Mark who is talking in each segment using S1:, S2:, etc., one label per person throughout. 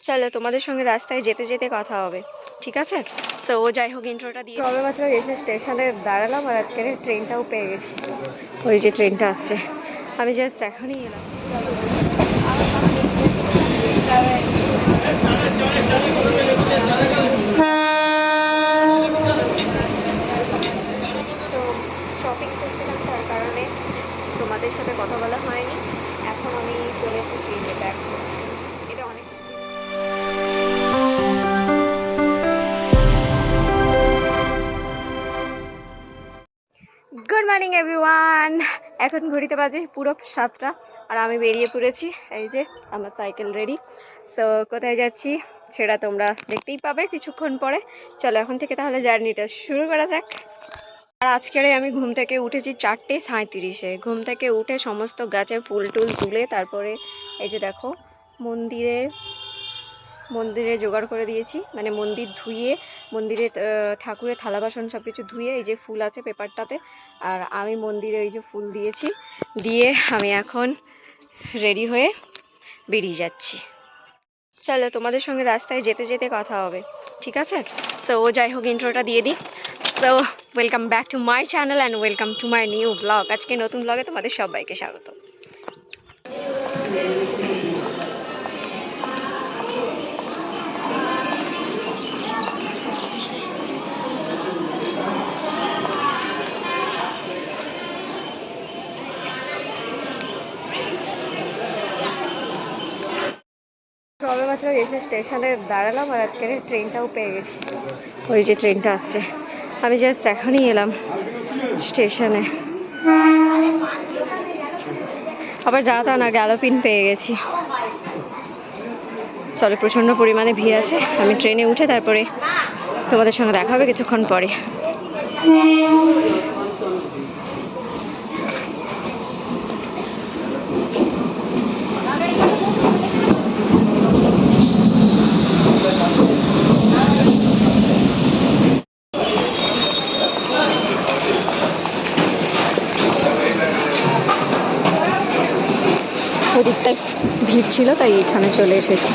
S1: চলো তোমাদের সঙ্গে রাস্তায় যেতে যেতে কথা হবে, ঠিক আছে? তো যাই হোক, ইন্ট্রোটা দিয়ে সবে মাত্র এসে স্টেশনে দাঁড়ালাম আর আজকের ট্রেনটাও পেয়ে গেছি। ওই যে ট্রেনটা আসছে, আমি জাস্ট এখনই এলাম। তো শপিং করছিলাম, তার কারণে তোমাদের সাথে কথা বলা হয়নি। এখন আমি চলে এসেছি ব্যাগ করতে। এটা অনেক গুড মর্নিং এভরিওয়ান। এখন ঘড়িতে বাজে পুরো 7টা আর আমি বেরিয়ে পড়েছি। এই যে আমার সাইকেল রেডি। তো কোথায় যাচ্ছি সেটা তোমরা দেখতেই পাবে কিছুক্ষণ পরে। চলো এখন থেকে তাহলে জার্নিটা শুরু করা যাক। আর আজকের আমি ঘুম থেকে উঠেছি 4:37-এ। ঘুম থেকে উঠে সমস্ত গাছের ফুল টুল তুলে তারপরে এই যে দেখো মন্দিরে জোগাড় করে দিয়েছি, মানে মন্দির ধুয়ে, মন্দিরে ঠাকুরের থালা বাসন সব কিছু ধুয়ে এই যে ফুল আছে পেপারটাতে, আর আমি মন্দিরে এই যে ফুল দিয়েছি, দিয়ে আমি এখন রেডি হয়ে বেরিয়ে যাচ্ছি। চলো তোমাদের সঙ্গে রাস্তায় যেতে যেতে কথা হবে, ঠিক আছে? তো যাই হোক, ইন্ট্রোটা দিয়ে দিই। So welcome back to my channel and welcome to my new blog. আজকে নতুন ব্লগে তোমাদের সবাইকে স্বাগত। সবে মাত্র এসে স্টেশনে দাঁড়ালাম আর আজকের ট্রেনটাও পেয়ে গেছি। ওই যে ট্রেনটা আসছে, আমি জাস্ট এখনই এলাম স্টেশনে। আবার যা তা না, গ্যালোপিন পেয়ে গেছি। চলো, প্রচণ্ড পরিমাণে ভিড় আছে, আমি ট্রেনে উঠে তারপরে তোমাদের সঙ্গে দেখা হবে কিছুক্ষণ পরে। ওদিকটায় ভিড় ছিল তাই এখানে চলে এসেছি।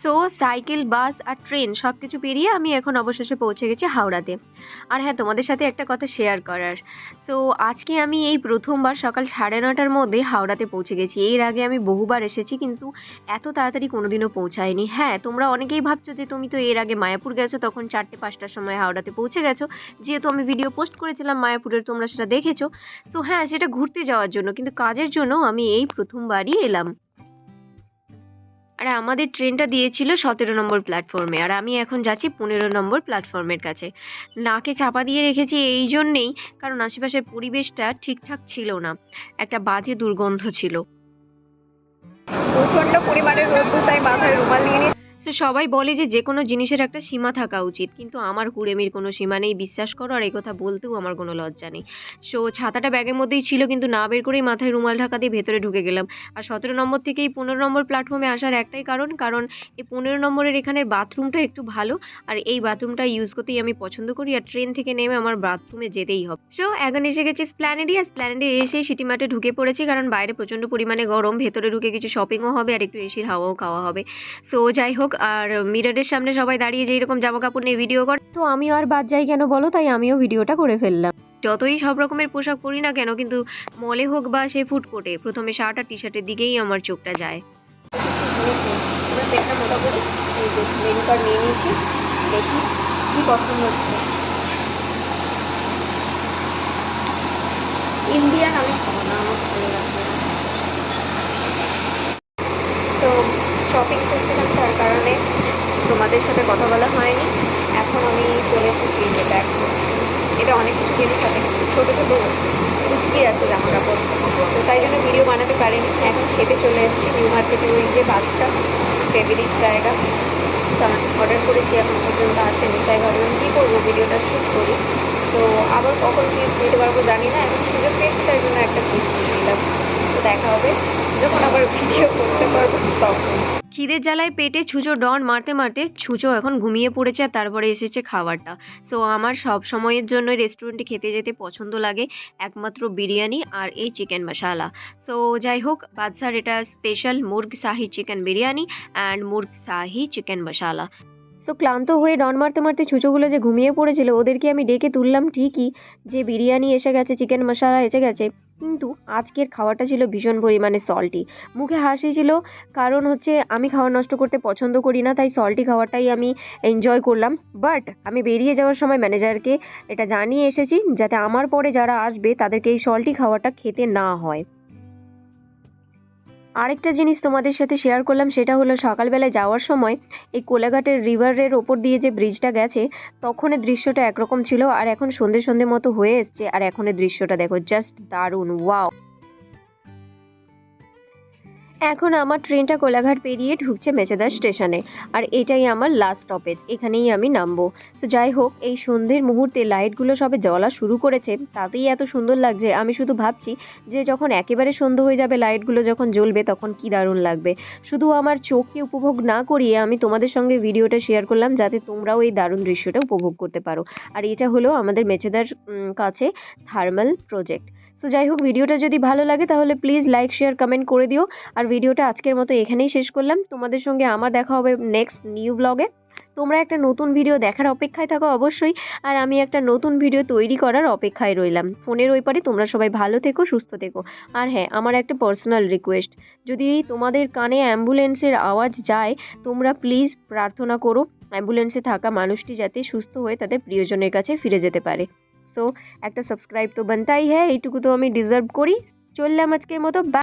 S1: সো সাইকেল, বাস আর ট্রেন সব কিছু পেরিয়ে আমি এখন অবশেষে পৌঁছে গেছি হাওড়াতে। আর হ্যাঁ, তোমাদের সাথে একটা কথা শেয়ার করার। সো আজকে আমি এই প্রথমবার সকাল 9:30টার মধ্যে হাওড়াতে পৌঁছে গেছি। এর আগে আমি বহুবার এসেছি, কিন্তু এত তাড়াতাড়ি কোনোদিনও পৌঁছাইনি। হ্যাঁ, তোমরা অনেকেই ভাবছো যে তুমি তো এর আগে মায়াপুর গেছো, তখন 4টে-5টার সময় হাওড়াতে পৌঁছে গেছো। যেহেতু আমি ভিডিও পোস্ট করেছিলাম মায়াপুরের, তোমরা সেটা দেখেছো। সো হ্যাঁ, সেটা ঘুরতে যাওয়ার জন্য, কিন্তু কাজের জন্য আমি এই প্রথমবারই এলাম। আর আমাদের ট্রেনটা দিয়েছিল 17 নম্বর প্ল্যাটফর্মে, আর আমি এখন যাচ্ছি 15 নম্বর প্ল্যাটফর্মের কাছে। নাকে চাপা দিয়ে রেখেছি এই জন্যেই কারণ আশেপাশের পরিবেশটা ঠিকঠাক ছিল না, একটা বাজে দুর্গন্ধ ছিল। প্রচণ্ড পরিমাণে রোদ্দুর, তাই মাথায় রুমাল নিয়ে নিয়ে। তো সবাই বলে যে কোনো জিনিসের একটা সীমা থাকা উচিত, কিন্তু আমার কুড়েমির কোনো সীমা নেই, বিশ্বাস করো। আর এই কথা বলতেও আমার কোনো লজ্জা নেই। সো ছাতাটা ব্যাগের মধ্যেই ছিল, কিন্তু না বের করেই মাথায় রুমাল ঢাকা দিয়ে ভেতরে ঢুকে গেলাম। আর 17 নম্বর থেকে এই 15 নম্বর প্ল্যাটফর্মে আসার একটাই কারণ এই 15 নম্বরের এখানের বাথরুমটা একটু ভালো, আর এই বাথরুমটা ইউজ করতেই আমি পছন্দ করি। আর ট্রেন থেকে নেমে আমার বাথরুমে যেতেই হবে। সো এখন এসে গেছি স্প্ল্যানেডে। আর স্প্ল্যানেডে এসেই সিটি মার্টে ঢুকে পড়েছি, কারণ বাইরে প্রচণ্ড পরিমাণে গরম, ভেতরে ঢুকে কিছু শপিংও হবে আর একটু এসির হাওয়াও খাওয়া হবে। সো যাই হোক, আর মিররের সামনে সবাই দাঁড়িয়ে যে এরকম জামা কাপড় নিয়ে ভিডিও করে, তো আমিও আর বাদ যাই কেন বলো, তাই আমিও ভিডিওটা করে ফেললাম। যতই সব রকমের পোশাক পরি না কেন, কিন্তু মলে হোক বা সে ফুড কোর্টে, প্রথমে শার্ট আর টি শার্টের দিকেই আমার চোখটা যায়। মেনু কার্ড নিয়ে নিয়েছি, দেখি কি পছন্দ হচ্ছে। ইন্ডিয়ান আমি খাবো না, আমার ভালো লাগছে না। তো শপিং করছিলাম, তার কারণে তোমাদের সাথে কথা বলা হয়নি। এখন আমি চলে এসেছি যে ব্যাগ, এটা অনেক কিছু জিনিস আছে, ছোটো ছোটো কুচকি আছে জামা কাপড়, তো তাই জন্য ভিডিও বানাতে পারিনি। এখন খেতে চলে এসেছি নিউ মার্কেটে, ওই যে বাচ্চা ফেভারিট জায়গা। তো আমি অর্ডার করেছি, এখন পর্যন্ত আসেনি, তাই ভাবলাম কী করবো, ভিডিওটা শ্যুট করি। তো আবার কখন ক্লিপস নিতে পারবো জানি না, এখন সুযোগ পেয়েছি তাই জন্য একটা ক্লিপস নিয়ে নিলাম। তো দেখা হবে যখন আবার ভিডিও করতে পারবো তখন। খিদের জ্বালায় পেটে ছুঁচো ডন মারতে মারতে ছুঁচো এখন ঘুমিয়ে পড়েছে, আর তারপরে এসেছে খাবারটা। তো আমার সব সময়ের জন্য রেস্টুরেন্টে খেতে যেতে পছন্দ লাগে একমাত্র বিরিয়ানি আর এই চিকেন মশালা। তো যাই হোক, বাদশার এটা special murgh shahi chicken biryani and murgh shahi chicken masala. তো ক্লান্ত হয়ে ডন মারতে মারতে ছুঁচোগুলো যে ঘুমিয়ে পড়েছিল, ওদেরকে আমি ডেকে তুললাম ঠিকই, যে বিরিয়ানি এসে গেছে, চিকেন মশলা এসে গেছে, কিন্তু আজকের খাওয়াটা ছিল ভীষণ পরিমাণে সল্টি। মুখে হাসি ছিল, কারণ হচ্ছে আমি খাওয়া নষ্ট করতে পছন্দ করি না, তাই সল্টি খাওয়াটাই আমি এনজয় করলাম। বাট আমি বেরিয়ে যাওয়ার সময় ম্যানেজারকে এটা জানিয়ে এসেছি, যাতে আমার পরে যারা আসবে তাদেরকে এই সল্টি খাওয়াটা খেতে না হয়। আরেকটা জিনিস তোমাদের সাথে শেয়ার করলাম, সেটা হলো সকালবেলায় যাওয়ার সময় এই কোলাঘাটের রিভারের ওপর দিয়ে যে ব্রিজটা গেছে, তখনের দৃশ্যটা একরকম ছিল, আর এখন সন্ধে সন্ধে মতো হয়ে এসছে, আর এখনের দৃশ্যটা দেখো, জাস্ট দারুণ, ওয়াও। এখন আমার ট্রেনটা কোলাঘাট পেরিয়ে ঢুকছে মেচেদা স্টেশনে, আর এটাই আমার লাস্ট স্টপেজ, এখানেই আমি নামবো। তো যাই হোক, এই সন্ধ্যের মুহূর্তে লাইটগুলো সবে জ্বলা শুরু করেছে, তাতেই এত সুন্দর লাগছে। আমি শুধু ভাবছি যে যখন একেবারে সন্ধ্যা হয়ে যাবে, লাইটগুলো যখন জ্বলবে, তখন কি দারুণ লাগবে। শুধু আমার চোখকে উপভোগ না করিয়ে আমি তোমাদের সঙ্গে ভিডিওটা শেয়ার করলাম, যাতে তোমরাও এই দারুণ দৃশ্যটা উপভোগ করতে পারো। আর এটা হলো আমাদের মেচেদার কাছে থার্মাল প্রজেক্ট। তো যাই হোক, ভিডিওটা যদি ভালো লাগে তাহলে প্লিজ লাইক, শেয়ার, কমেন্ট করে দিও। আর ভিডিওটা আজকের মতো এখানেই শেষ করলাম। তোমাদের সঙ্গে আমার দেখা হবে নেক্সট নিউ ব্লগে। তোমরা একটা নতুন ভিডিও দেখার অপেক্ষায় থাকো অবশ্যই, আর আমি একটা নতুন ভিডিও তৈরি করার অপেক্ষায় রইলাম। ফোনের ওই পারে তোমরা সবাই ভালো থেকো, সুস্থ থেকো। আর হ্যাঁ, আমার একটা পার্সোনাল রিকোয়েস্ট, যদি তোমাদের কানে অ্যাম্বুলেন্সের আওয়াজ যায়, তোমরা প্লিজ প্রার্থনা করো অ্যাম্বুলেন্সে থাকা মানুষটি যাতে সুস্থ হয়ে তাদের প্রিয়জনের কাছে ফিরে যেতে পারে। সো একটা সাবস্ক্রাইব তো বানতাই হ্যাঁ, এইটুকু তো আমি ডিজার্ভ করি। চললাম আজকের মতো।